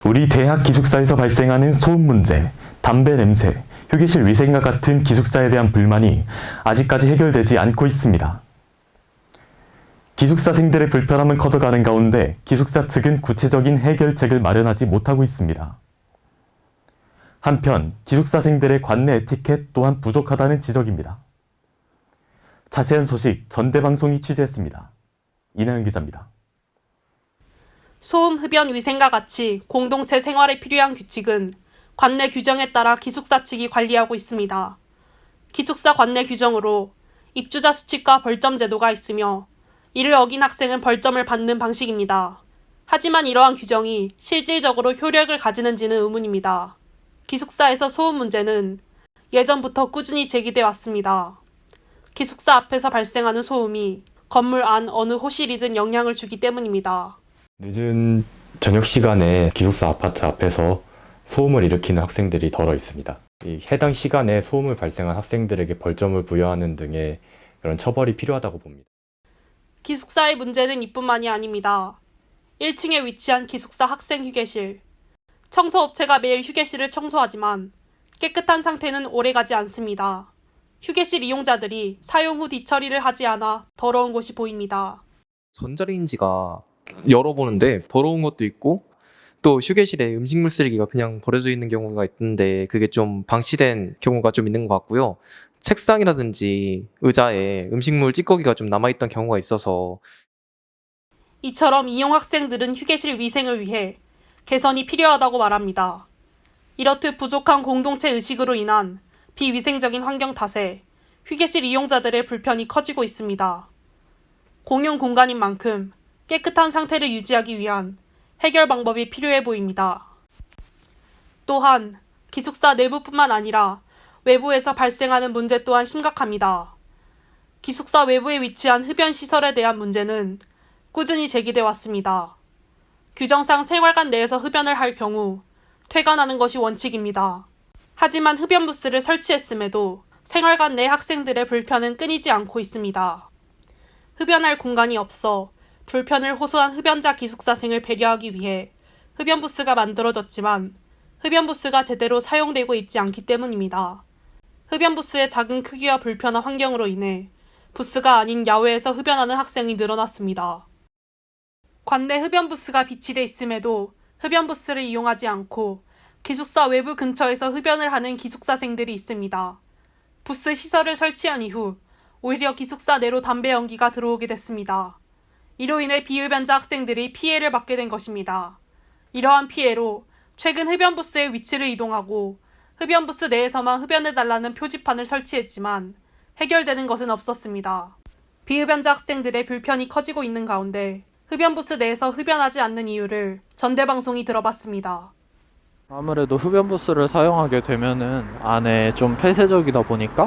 우리 대학 기숙사에서 발생하는 소음 문제, 담배 냄새, 휴게실 위생과 같은 기숙사에 대한 불만이 아직까지 해결되지 않고 있습니다. 기숙사생들의 불편함은 커져가는 가운데 기숙사 측은 구체적인 해결책을 마련하지 못하고 있습니다. 한편 기숙사생들의 관내 에티켓 또한 부족하다는 지적입니다. 자세한 소식 전대방송이 취재했습니다. 이나영 기자입니다. 소음 흡연 위생과 같이 공동체 생활에 필요한 규칙은 관내 규정에 따라 기숙사 측이 관리하고 있습니다. 기숙사 관내 규정으로 입주자 수칙과 벌점 제도가 있으며 이를 어긴 학생은 벌점을 받는 방식입니다. 하지만 이러한 규정이 실질적으로 효력을 가지는지는 의문입니다. 기숙사에서 소음 문제는 예전부터 꾸준히 제기돼 왔습니다. 기숙사 앞에서 발생하는 소음이 건물 안 어느 호실이든 영향을 주기 때문입니다. 늦은 저녁 시간에 기숙사 아파트 앞에서 소음을 일으키는 학생들이 덜어 있습니다. 해당 시간에 소음을 발생한 학생들에게 벌점을 부여하는 등의 그런 처벌이 필요하다고 봅니다. 기숙사의 문제는 이뿐만이 아닙니다. 1층에 위치한 기숙사 학생 휴게실. 청소업체가 매일 휴게실을 청소하지만 깨끗한 상태는 오래가지 않습니다. 휴게실 이용자들이 사용 후 뒤처리를 하지 않아 더러운 곳이 보입니다. 전자레인지가 열어보는데 더러운 것도 있고 또 휴게실에 음식물 쓰레기가 그냥 버려져 있는 경우가 있는데 그게 좀 방치된 경우가 좀 있는 것 같고요. 책상이라든지 의자에 음식물 찌꺼기가 좀 남아있던 경우가 있어서 이처럼 이용 학생들은 휴게실 위생을 위해 개선이 필요하다고 말합니다. 이렇듯 부족한 공동체 의식으로 인한 비위생적인 환경 탓에 휴게실 이용자들의 불편이 커지고 있습니다. 공용 공간인 만큼 깨끗한 상태를 유지하기 위한 해결 방법이 필요해 보입니다. 또한 기숙사 내부뿐만 아니라 외부에서 발생하는 문제 또한 심각합니다. 기숙사 외부에 위치한 흡연 시설에 대한 문제는 꾸준히 제기돼 왔습니다. 규정상 생활관 내에서 흡연을 할 경우 퇴관하는 것이 원칙입니다. 하지만 흡연 부스를 설치했음에도 생활관 내 학생들의 불편은 끊이지 않고 있습니다. 흡연할 공간이 없어 불편을 호소한 흡연자 기숙사생을 배려하기 위해 흡연 부스가 만들어졌지만 흡연 부스가 제대로 사용되고 있지 않기 때문입니다. 흡연 부스의 작은 크기와 불편한 환경으로 인해 부스가 아닌 야외에서 흡연하는 학생이 늘어났습니다. 관내 흡연 부스가 비치돼 있음에도 흡연 부스를 이용하지 않고 기숙사 외부 근처에서 흡연을 하는 기숙사생들이 있습니다. 부스 시설을 설치한 이후 오히려 기숙사 내로 담배 연기가 들어오게 됐습니다. 이로 인해 비흡연자 학생들이 피해를 받게 된 것입니다. 이러한 피해로 최근 흡연 부스의 위치를 이동하고 흡연 부스 내에서만 흡연해달라는 표지판을 설치했지만 해결되는 것은 없었습니다. 비흡연자 학생들의 불편이 커지고 있는 가운데 흡연 부스 내에서 흡연하지 않는 이유를 전대방송이 들어봤습니다. 아무래도 흡연 부스를 사용하게 되면은 안에 좀 폐쇄적이다 보니까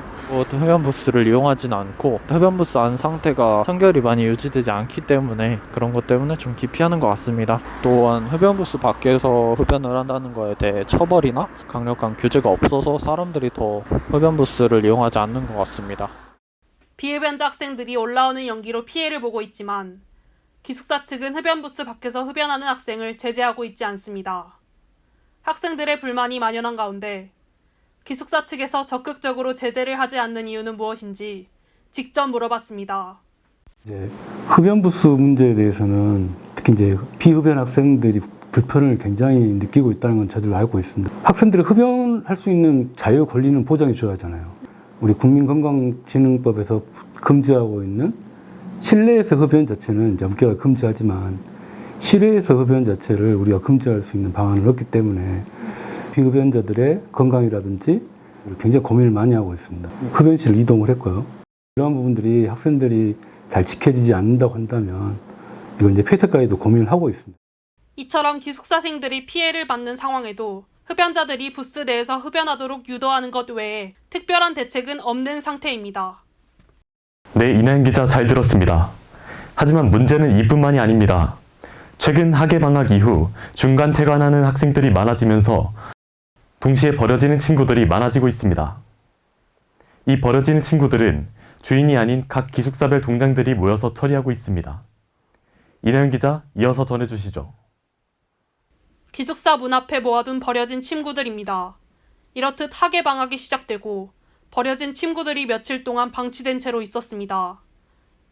흡연 부스를 이용하진 않고 흡연 부스 안 상태가 청결이 많이 유지되지 않기 때문에 그런 것 때문에 좀 기피하는 것 같습니다. 또한 흡연 부스 밖에서 흡연을 한다는 거에 대해 처벌이나 강력한 규제가 없어서 사람들이 더 흡연 부스를 이용하지 않는 것 같습니다. 비흡연자 학생들이 올라오는 연기로 피해를 보고 있지만 기숙사 측은 흡연 부스 밖에서 흡연하는 학생을 제재하고 있지 않습니다. 학생들의 불만이 만연한 가운데 기숙사 측에서 적극적으로 제재를 하지 않는 이유는 무엇인지 직접 물어봤습니다. 이제 흡연 부스 문제에 대해서는 특히 이제 비흡연 학생들이 불편을 굉장히 느끼고 있다는 건 저희도 알고 있습니다. 학생들이 흡연할 수 있는 자유 권리는 보장해 줘야 하잖아요. 우리 국민건강진흥법에서 금지하고 있는 실내에서 흡연 자체는 이제 엄격하게 금지하지만 실외에서 흡연 자체를 우리가 금지할 수 있는 방안을 얻기 때문에 비흡연자들의 건강이라든지 굉장히 고민을 많이 하고 있습니다. 흡연실을 이동을 했고요. 이러한 부분들이 학생들이 잘 지켜지지 않는다고 한다면 이건 이제 폐쇄까지도 고민을 하고 있습니다. 이처럼 기숙사생들이 피해를 받는 상황에도 흡연자들이 부스 내에서 흡연하도록 유도하는 것 외에 특별한 대책은 없는 상태입니다. 네, 이나영 기자 잘 들었습니다. 하지만 문제는 이뿐만이 아닙니다. 최근 학예 방학 이후 중간 퇴관하는 학생들이 많아지면서 동시에 버려지는 친구들이 많아지고 있습니다. 이 버려지는 친구들은 주인이 아닌 각 기숙사별 동장들이 모여서 처리하고 있습니다. 이나영 기자, 이어서 전해주시죠. 기숙사 문 앞에 모아둔 버려진 침구들입니다. 이렇듯 학예 방학이 시작되고 버려진 침구들이 며칠 동안 방치된 채로 있었습니다.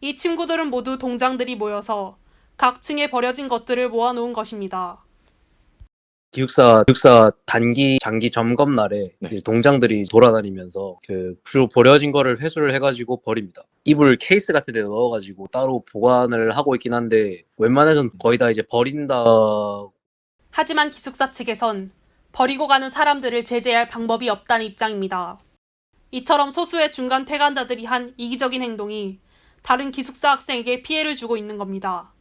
이 침구들은 모두 동장들이 모여서 각 층에 버려진 것들을 모아놓은 것입니다. 기숙사 단기 장기 점검 날에 이제 동장들이 돌아다니면서 그 주로 버려진 거를 회수를 해가지고 버립니다. 이불 케이스 같은 데 넣어가지고 따로 보관을 하고 있긴 한데 웬만해선 거의 다 이제 버린다. 하지만 기숙사 측에선 버리고 가는 사람들을 제재할 방법이 없다는 입장입니다. 이처럼 소수의 중간 퇴간자들이 한 이기적인 행동이 다른 기숙사 학생에게 피해를 주고 있는 겁니다.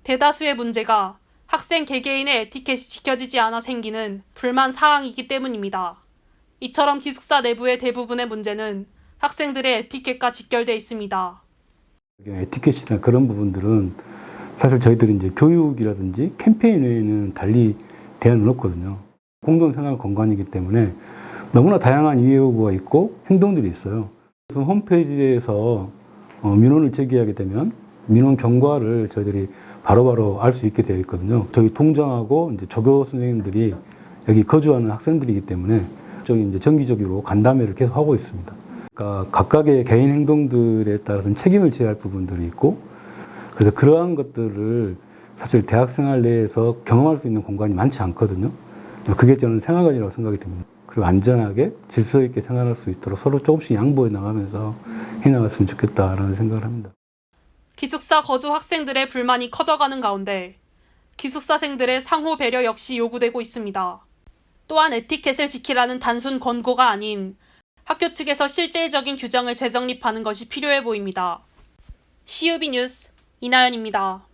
대다수의 문제가 학생 개개인의 에티켓이 지켜지지 않아 생기는 불만 사항이기 때문입니다. 이처럼 기숙사 내부의 대부분의 문제는 학생들의 에티켓과 직결되어 있습니다. 에티켓이나 그런 부분들은 사실 저희들이 이제 교육이라든지 캠페인 외에는 달리 대안은 없거든요. 공동생활 공간이기 때문에 너무나 다양한 이해 요구가 있고 행동들이 있어요. 그래서 홈페이지에서 민원을 제기하게 되면 민원 경과를 저희들이 바로바로 알 수 있게 되어 있거든요. 저희 동장하고 이제 조교 선생님들이 여기 거주하는 학생들이기 때문에 저기 이제 정기적으로 간담회를 계속 하고 있습니다. 그러니까 각각의 개인 행동들에 따라서는 책임을 져야 할 부분들이 있고, 그래서 그러한 것들을 사실 대학생활 내에서 경험할 수 있는 공간이 많지 않거든요. 그게 저는 생활관이라고 생각이 듭니다. 그리고 안전하게 질서 있게 생활할 수 있도록 서로 조금씩 양보해 나가면서 해나갔으면 좋겠다라는 생각을 합니다. 기숙사 거주 학생들의 불만이 커져가는 가운데 기숙사생들의 상호 배려 역시 요구되고 있습니다. 또한 에티켓을 지키라는 단순 권고가 아닌 학교 측에서 실질적인 규정을 재정립하는 것이 필요해 보입니다. CUB 뉴스 이나연입니다.